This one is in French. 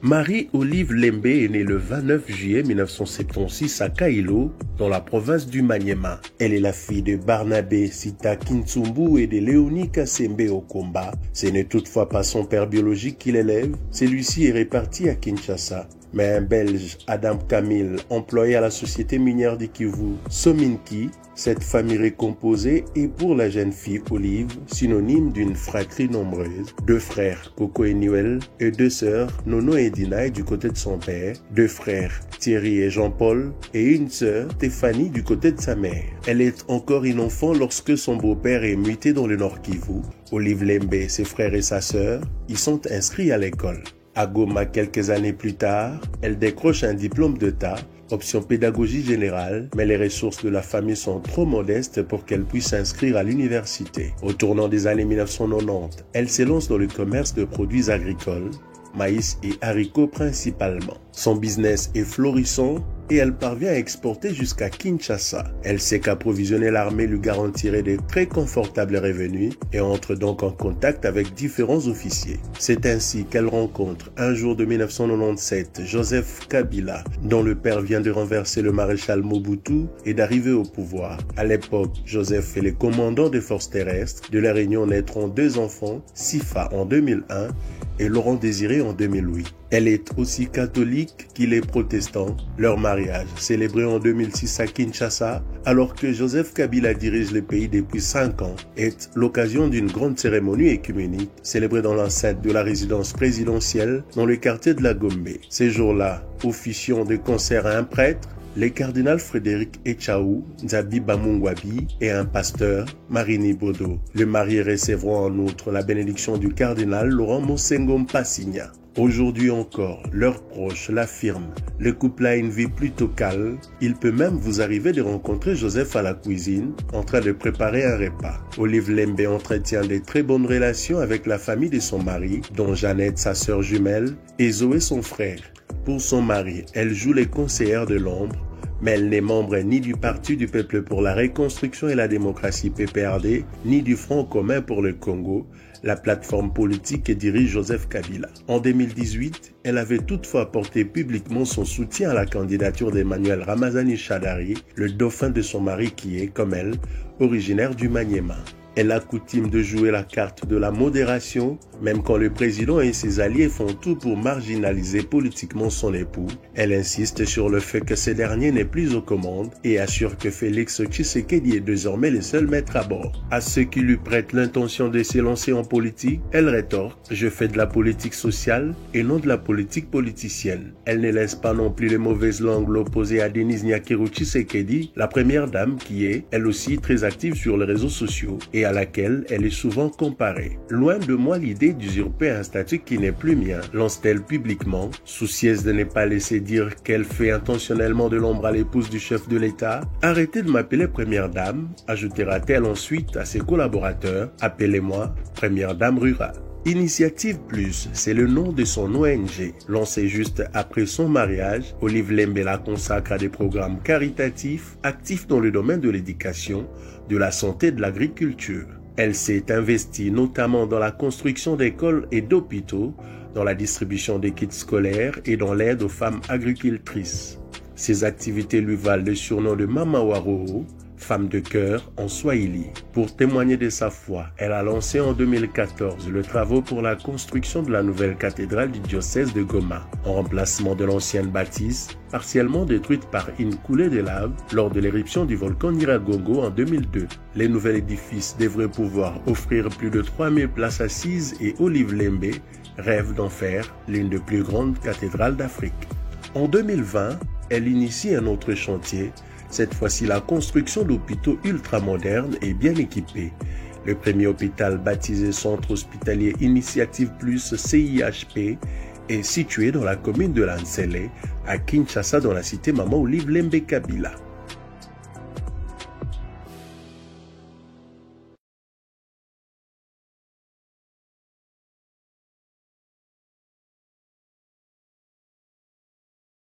Marie-Olive Lembe est née le 29 juillet 1976 à Kailo, dans la province du Maniema. Elle est la fille de Barnabé Sita Kinsumbu et de Léonie Kassembe Okomba. Ce n'est toutefois pas son père biologique qui l'élève, celui-ci est réparti à Kinshasa. Mais un Belge, Adam Camille, employé à la société minière du Kivu, Sominki, cette famille recomposée est pour la jeune fille Olive synonyme d'une fratrie nombreuse. 2 frères, Coco et Noël, et 2 sœurs, Nono et Dina du côté de son père, 2 frères, Thierry et Jean-Paul, et une sœur, Stéphanie du côté de sa mère. Elle est encore une enfant lorsque son beau-père est muté dans le Nord Kivu. Olive Lembe, ses frères et sa sœur, y sont inscrits à l'école. À Goma, quelques années plus tard, elle décroche un diplôme d'État, option pédagogie générale, mais les ressources de la famille sont trop modestes pour qu'elle puisse s'inscrire à l'université. Au tournant des années 1990, elle s'élance dans le commerce de produits agricoles, maïs et haricots principalement. Son business est florissant et elle parvient à exporter jusqu'à Kinshasa. Elle sait qu'approvisionner l'armée lui garantirait de très confortables revenus et entre donc en contact avec différents officiers. C'est ainsi qu'elle rencontre un jour de 1997 Joseph Kabila, dont le père vient de renverser le maréchal Mobutu et d'arriver au pouvoir. À l'époque, Joseph est le commandant des forces terrestres. De leur union naîtront 2 enfants, Sifa en 2001 et Laurent Désiré en 2008. Elle est aussi catholique qu'il est protestant. Leur mariage, célébré en 2006 à Kinshasa, alors que Joseph Kabila dirige le pays depuis 5 ans, est l'occasion d'une grande cérémonie écuménique célébrée dans l'enceinte de la résidence présidentielle dans le quartier de la Gombe. Ces jours-là, officiant de concert à un prêtre, les cardinals Frédéric Echaou, Nzabi Bamungwabi et un pasteur, Marini Bodo. Le marié recevra en outre la bénédiction du cardinal Laurent Mosengo Mpasigna. Aujourd'hui encore, leurs proches l'affirment, le couple a une vie plutôt calme. Il peut même vous arriver de rencontrer Joseph à la cuisine, en train de préparer un repas. Olive Lembe entretient de très bonnes relations avec la famille de son mari, dont Jeannette, sa sœur jumelle, et Zoé, son frère. Pour son mari, elle joue les conseillères de l'ombre, mais elle n'est membre ni du Parti du Peuple pour la Reconstruction et la Démocratie PPRD, ni du Front commun pour le Congo, la plateforme politique que dirige Joseph Kabila. En 2018, elle avait toutefois porté publiquement son soutien à la candidature d'Emmanuel Ramazani Shadari, le dauphin de son mari qui est, comme elle, originaire du Maniema. Elle a coutume de jouer la carte de la modération, même quand le président et ses alliés font tout pour marginaliser politiquement son époux. Elle insiste sur le fait que ce dernier n'est plus aux commandes et assure que Félix Tshisekedi est désormais le seul maître à bord. À ceux qui lui prêtent l'intention de s'élancer en politique, elle rétorque « Je fais de la politique sociale et non de la politique politicienne ». Elle ne laisse pas non plus les mauvaises langues l'opposer à Denise Nyakeru Tshisekedi, la première dame qui est, elle aussi, très active sur les réseaux sociaux et à laquelle elle est souvent comparée. Loin de moi l'idée d'usurper un statut qui n'est plus mien, lance-t-elle publiquement, soucieuse de ne pas laisser dire qu'elle fait intentionnellement de l'ombre à l'épouse du chef de l'État. Arrêtez de m'appeler première dame, ajoutera-t-elle ensuite à ses collaborateurs, appelez-moi première dame rurale. Initiative Plus, c'est le nom de son ONG. Lancée juste après son mariage, Olive Lembe la consacre à des programmes caritatifs, actifs dans le domaine de l'éducation, de la santé et de l'agriculture. Elle s'est investie notamment dans la construction d'écoles et d'hôpitaux, dans la distribution des kits scolaires et dans l'aide aux femmes agricultrices. Ses activités lui valent le surnom de Mama Waroo, femme de cœur en Swahili. Pour témoigner de sa foi, elle a lancé en 2014 le travaux pour la construction de la nouvelle cathédrale du diocèse de Goma, en remplacement de l'ancienne bâtisse, partiellement détruite par une coulée de lave lors de l'éruption du volcan Nyiragongo en 2002. Les nouvel édifice devrait pouvoir offrir plus de 3000 places assises et Olive Lembe rêve d'en faire l'une des plus grandes cathédrales d'Afrique. En 2020, elle initie un autre chantier, cette fois-ci la construction d'hôpitaux ultramodernes et bien équipés. Le premier hôpital baptisé Centre Hospitalier Initiative Plus CIHP est situé dans la commune de Lansele, à Kinshasa dans la cité Maman Olive Lembe Kabila.